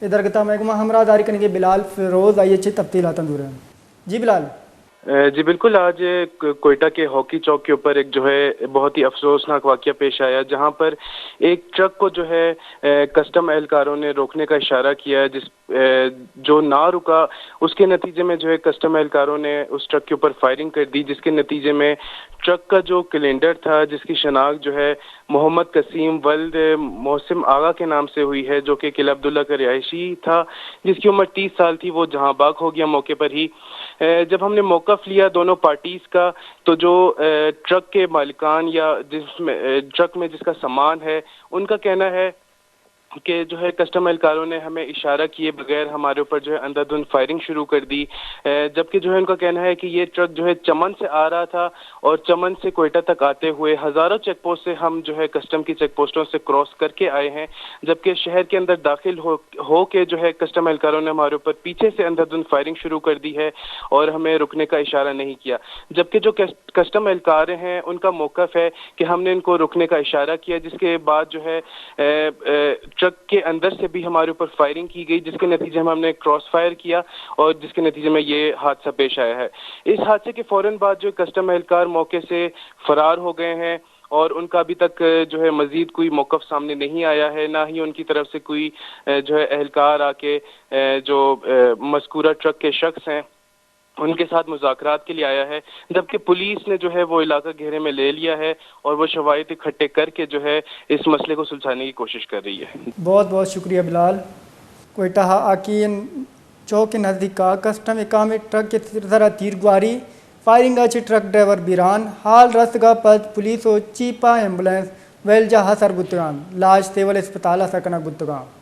इधर के महकमा हमरा जारी करेंगे बिलाल फिरोज, आइए अच्छी तफ्सीलात दूर हैं। जी बिलाल। जी बिल्कुल, आज कोयटा के हॉकी चौक के ऊपर एक जो है बहुत ही अफसोसनाक वाकया पेश आया, जहां पर एक ट्रक को जो है कस्टम एहलकारों ने रोकने का इशारा किया, जो ना रुका। उसके नतीजे में जो है कस्टम एहलकारों ने उस ट्रक के ऊपर फायरिंग कर दी, जिसके नतीजे में ट्रक का जो कैलेंडर था, जिसकी शनाख्त जो है मोहम्मद कसीम वल्द मोहसिम आगा के नाम से हुई है, जो कि किला अब्दुल्ला का रिहायशी था, जिसकी उम्र 30 साल थी, वो जहां बाग हो गया मौके पर ही। जब हमने मौक़िफ़ लिया दोनों पार्टीज़ का, तो जो ट्रक के मालिकान या जिसमें ट्रक में जिसका सामान है, उनका कहना है कि जो है कस्टम एहलकारों ने हमें इशारा किए बगैर हमारे ऊपर जो है अंधाधुंध फायरिंग शुरू कर दी, जबकि जो है उनका कहना है कि ये ट्रक जो है चमन से आ रहा था और चमन से कोयटा तक आते हुए हज़ारों चेक पोस्ट से हम जो है कस्टम की चेक पोस्टों से क्रॉस करके आए हैं, जबकि शहर के अंदर दाखिल हो के जो है कस्टम एहलकारों ने हमारे ऊपर पीछे से अंधाधुंध फायरिंग शुरू कर दी है और हमें रुकने का इशारा नहीं किया। जबकि जो कस्टम एहलकार हैं उनका मौक़िफ़ है कि हमने इनको रुकने का इशारा किया, जिसके बाद जो है ट्रक के अंदर से भी हमारे ऊपर फायरिंग की गई, जिसके नतीजे में हमने क्रॉस फायर किया और जिसके नतीजे में ये हादसा पेश आया है। इस हादसे के फौरन बाद जो कस्टम एहलकार मौके से फरार हो गए हैं और उनका अभी तक जो है मजीद कोई मौक़िफ़ सामने नहीं आया है, ना ही उनकी तरफ से कोई जो है एहलकार आके जो मज़कूरा ट्रक के शख्स हैं उनके साथ मुज़ाकरात के लिए आया है, जबकि पुलिस ने जो है वो इलाका घेरे में ले लिया है और वो शवाहिद इकट्ठे करके जो है इस मसले को सुलझाने की कोशिश कर रही है। बहुत बहुत शुक्रिया बिलाल। कोयटा हॉकी चौक के नज़दीक का कस्टम एकाम ट्रक के तरह तीरगुआरी फायरिंग अच्छे ट्रक ड्राइवर बीरान हाल रस्तगा पद पुलिस और चीपा एम्बुलेंस वेलजा हसर बुतगाम लाश सेवल अस्पताल सकना बुतगाम।